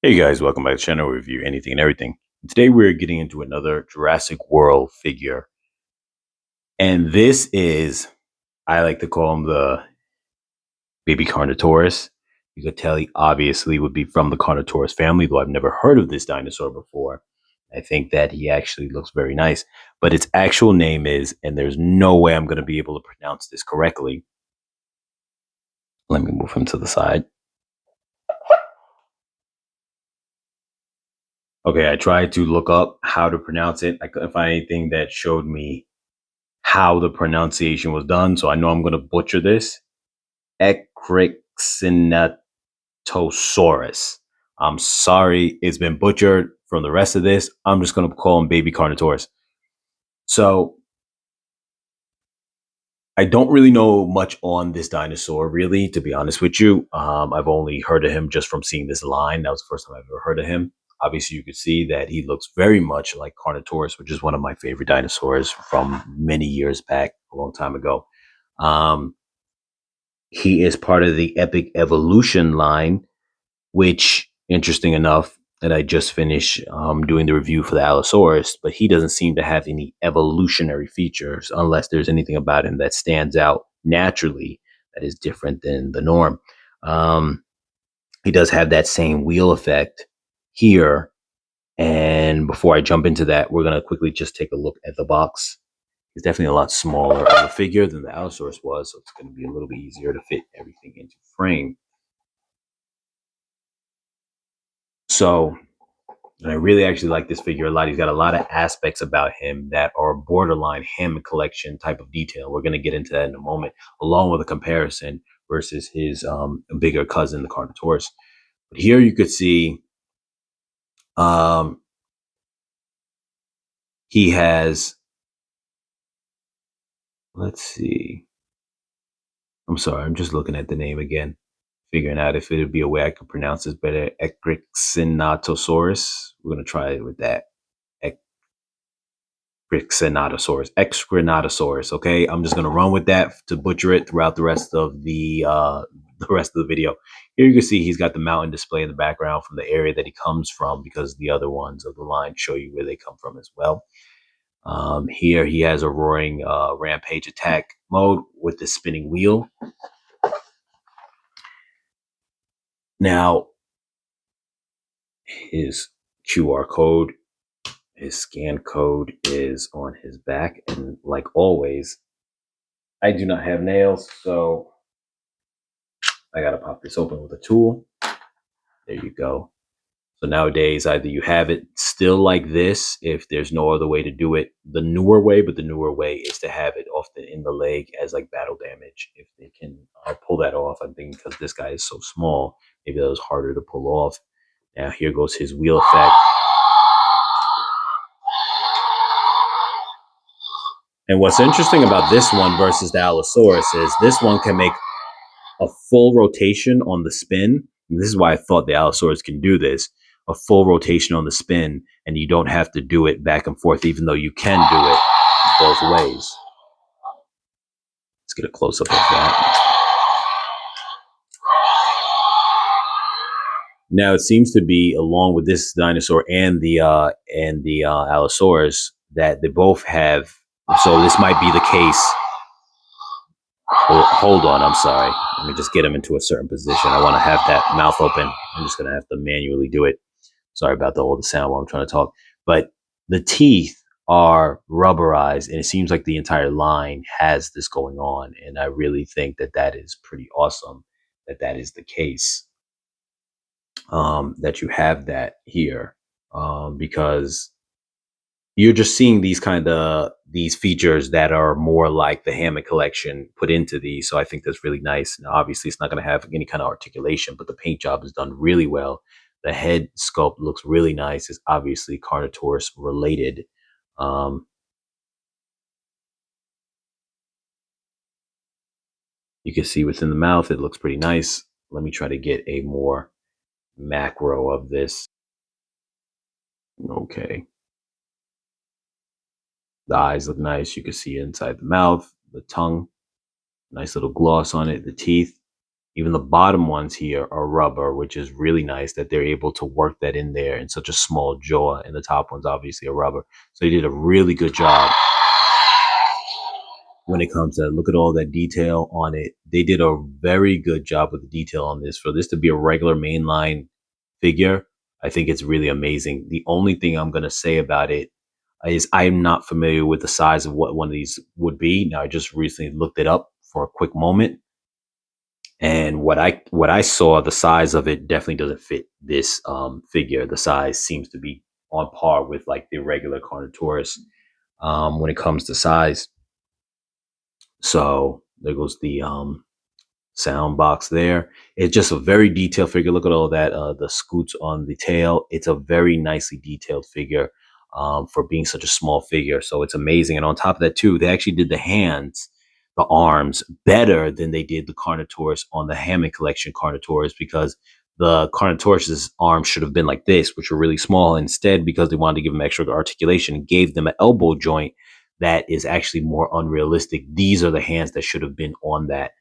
Hey guys, welcome back to the channel review anything and everything. Today we're getting into another Jurassic World figure. And this is, I like to call him the baby Carnotaurus. You could tell he obviously would be from the Carnotaurus family, though I've never heard of this dinosaur before. I think that he actually looks very nice. But its actual name is, and there's no way I'm going to be able to pronounce this correctly. Let me move him to the side. Okay, I tried to look up how to pronounce it. I couldn't find anything that showed me how the pronunciation was done, so I know I'm going to butcher this. Ekrixinatosaurus. I'm sorry, it's been butchered from the rest of this. I'm just going to call him Baby Carnotaurus. So I don't really know much on this dinosaur, really, to be honest with you. I've only heard of him just from seeing this line. That was the first time I've ever heard of him. Obviously, you could see that he looks very much like Carnotaurus, which is one of my favorite dinosaurs from many years back, a long time ago. Um, he is part of the Epic Evolution line, which, interesting enough, that I just finished doing the review for the Allosaurus, but he doesn't seem to have any evolutionary features unless there's anything about him that stands out naturally that is different than the norm. Um, he does have that same wheel effect here. And before I jump into that, we're going to quickly just take a look at the box. It's definitely a lot smaller of a figure than the Allosaurus was, so it's going to be a little bit easier to fit everything into frame. So, and I really actually like this figure a lot. He's got a lot of aspects about him that are borderline Hammond collection type of detail. We're going to get into that in a moment, along with a comparison versus his bigger cousin, the Carnotaurus. But here you could see he has, let's see. I'm sorry, I'm just looking at the name again, figuring out if it would be a way I could pronounce this better. Ekrixinatosaurus. We're going to try it with that. Ekrixinatosaurus. Okay, I'm just gonna run with that to butcher it throughout the rest of the video. Here you can see he's got the mountain display in the background from the area that he comes from, because the other ones of the line show you where they come from as well. Here he has a roaring rampage attack mode with the spinning wheel. Now his QR code, his scan code is on his back, and like always, I do not have nails, so I gotta pop this open with a tool. There you go. So nowadays, either you have it still like this, if there's no other way to do it, the newer way, but the newer way is to have it often in the leg as like battle damage. If they can pull that off, I think because this guy is so small, maybe that was harder to pull off. Now here goes his wheel effect. And what's interesting about this one versus the Allosaurus is this one can make a full rotation on the spin. And this is why I thought the Allosaurus can do this, a full rotation on the spin, and you don't have to do it back and forth, even though you can do it both ways. Let's get a close-up of that. Now it seems to be, along with this dinosaur and the Allosaurus, that they both have, so this might be the case. Hold on, I'm sorry. Let me just get him into a certain position. I want to have that mouth open. I'm just going to have to manually do it. Sorry about all the sound while I'm trying to talk. But the teeth are rubberized, and it seems like the entire line has this going on. And I really think that that is pretty awesome, that that is the case, that you have that here, because you're just seeing these features that are more like the Hammond collection put into these. So I think that's really nice. Now, obviously, it's not going to have any kind of articulation, but the paint job is done really well. The head sculpt looks really nice. It's obviously Carnotaurus related. You can see within the mouth, it looks pretty nice. Let me try to get a more macro of this. Okay. The eyes look nice. You can see inside the mouth, the tongue, nice little gloss on it, the teeth. Even the bottom ones here are rubber, which is really nice that they're able to work that in there in such a small jaw. And the top one's obviously a rubber. So they did a really good job when it comes to look at all that detail on it. They did a very good job with the detail on this. For this to be a regular mainline figure, I think it's really amazing. The only thing I'm going to say about it is I'm not familiar with the size of what one of these would be. Now, I just recently looked it up for a quick moment. And what I saw, the size of it definitely doesn't fit this figure. The size seems to be on par with like the regular Carnotaurus when it comes to size. So there goes the sound box there. It's just a very detailed figure. Look at all that, the scoots on the tail. It's a very nicely detailed figure for being such a small figure. So it's amazing. And on top of that too, they actually did the hands, the arms better than they did the Carnotaurus on the Hammond Collection Carnotaurus, because the Carnotaurus's arms should have been like this, which were really small. Instead, because they wanted to give them extra articulation, gave them an elbow joint that is actually more unrealistic. These are the hands that should have been on that.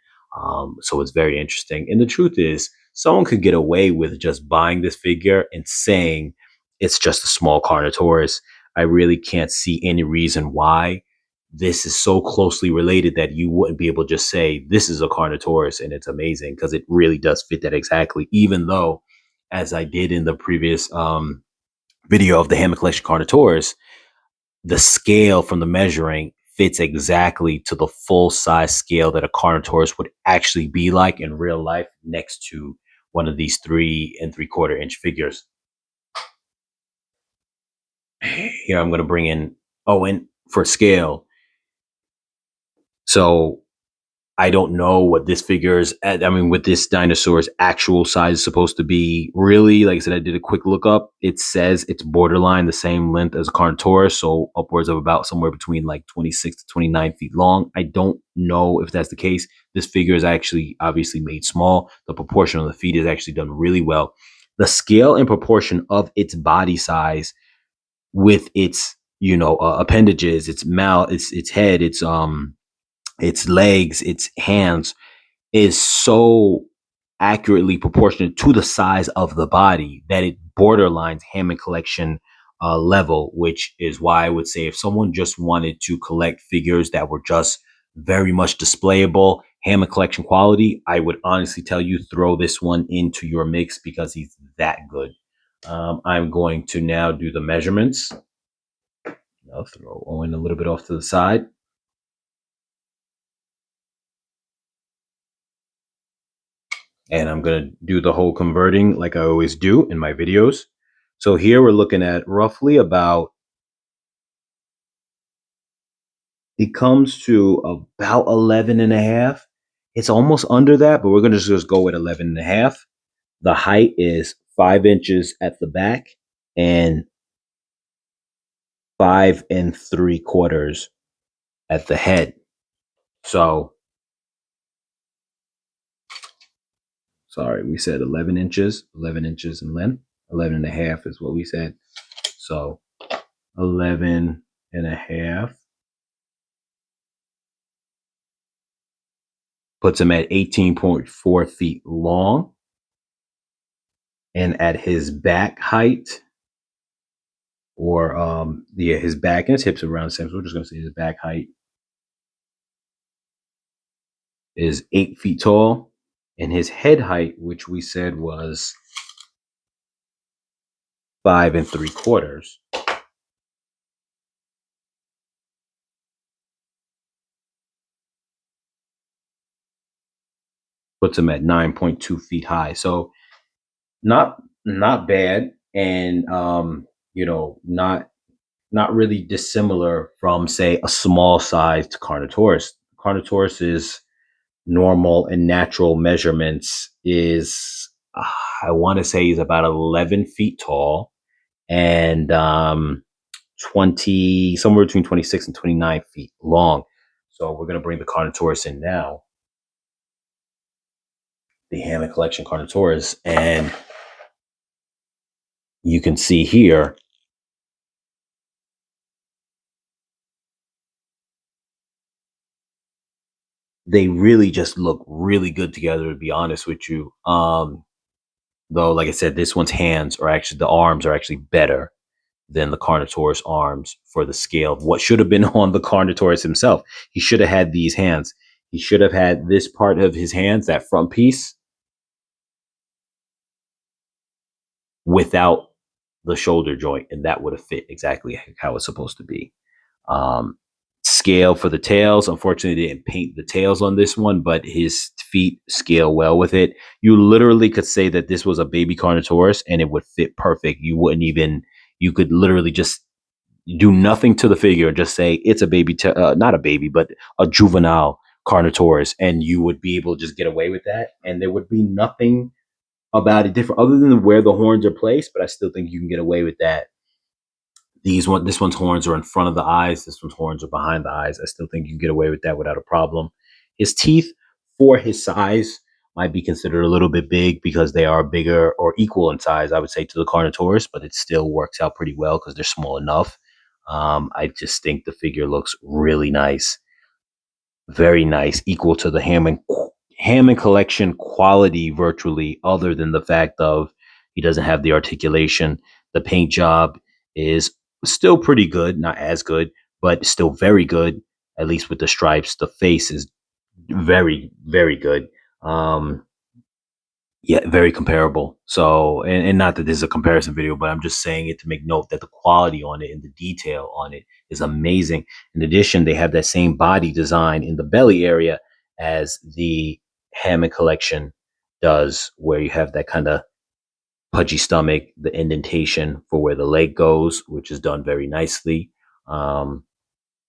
So it's very interesting. And the truth is, someone could get away with just buying this figure and saying it's just a small Carnotaurus. I really can't see any reason why this is so closely related that you wouldn't be able to just say this is a Carnotaurus, and it's amazing because it really does fit that exactly. Even though, as I did in the previous video of the Hammond Collection Carnotaurus, the scale from the measuring fits exactly to the full size scale that a Carnotaurus would actually be like in real life next to one of these 3 3/4 inch figures. Here I'm going to bring in Owen for scale. So I don't know what this figure's, I mean, what this dinosaur's actual size is supposed to be. Really, like I said, I did a quick look up. It says it's borderline the same length as a Carnotaurus, so upwards of about somewhere between like 26 to 29 feet long. I don't know if that's the case. This figure is actually obviously made small. The proportion of the feet is actually done really well. The scale and proportion of its body size with its, appendages, its mouth, its head, its legs, its hands is so accurately proportionate to the size of the body that it borderlines Hammond Collection level, which is why I would say if someone just wanted to collect figures that were just very much displayable, Hammond Collection quality, I would honestly tell you throw this one into your mix because he's that good. I'm going to now do the measurements. I'll throw Owen a little bit off to the side. And I'm going to do the whole converting like I always do in my videos. So here we're looking at roughly about, it comes to about 11 and a half. It's almost under that, but we're going to just go with 11 and a half. The height is 5 inches at the back and 5 3/4 at the head. So, sorry, we said 11 inches in length. 11 and a half is what we said. So 11 and a half puts him at 18.4 feet long. And at his back height, or his back and his hips are around the same. So we're just going to say his back height is 8 feet tall. And his head height, which we said was 5 3/4, puts him at 9.2 feet high. So not bad, and not really dissimilar from, say, a small sized Carnotaurus. Carnotaurus's normal and natural measurements is, I want to say he's about 11 feet tall and 20, somewhere between 26 and 29 feet long. So we're going to bring the Carnotaurus in now, the Hammond Collection Carnotaurus, and you can see here They really just look really good together, to be honest with you. Though, like I said, this one's hands are actually, the arms are actually better than the Carnotaurus arms for the scale of what should have been on the Carnotaurus himself. He should have had these hands. He should have had this part of his hands, that front piece, without the shoulder joint, and that would have fit exactly how it's supposed to be. Um, Scale for the tails. Unfortunately, they didn't paint the tails on this one, but his feet scale well with it. You literally could say that this was a baby Carnotaurus and it would fit perfect. You wouldn't even, you could literally just do nothing to the figure and just say it's a baby, not a baby, but a juvenile Carnotaurus, and you would be able to just get away with that. And there would be nothing about it different other than where the horns are placed, but I still think you can get away with that. This one's horns are in front of the eyes. This one's horns are behind the eyes. I still think you can get away with that without a problem. His teeth, for his size, might be considered a little bit big because they are bigger or equal in size, I would say, to the Carnotaurus, but it still works out pretty well because they're small enough. I just think the figure looks really nice, very nice, equal to the Hammond collection quality virtually, other than the fact of he doesn't have the articulation. The paint job is still pretty good, not as good, but still very good, at least with the stripes. The face is very, very good. Yeah, very comparable. So, and not that this is a comparison video, but I'm just saying it to make note that the quality on it and the detail on it is amazing. In addition, they have that same body design in the belly area as the Hammond collection does, where you have that kind of pudgy stomach, the indentation for where the leg goes, which is done very nicely. Um,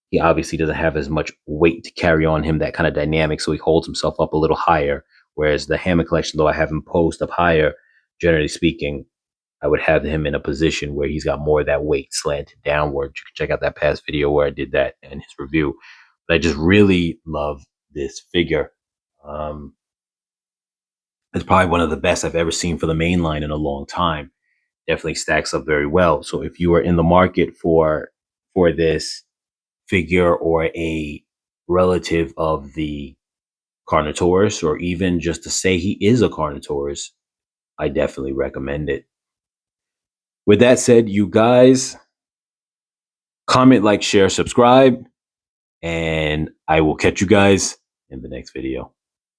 he obviously doesn't have as much weight to carry on him, that kind of dynamic, so he holds himself up a little higher. Whereas the Hammond collection, though I have him posed up higher, generally speaking, I would have him in a position where he's got more of that weight slanted downward. You can check out that past video where I did that in his review. But I just really love this figure. Um, it's probably one of the best I've ever seen for the main line in a long time. Definitely stacks up very well. So if you are in the market for this figure or a relative of the Carnotaurus, or even just to say he is a Carnotaurus, I definitely recommend it. With that said, you guys, comment, like, share, subscribe, and I will catch you guys in the next video.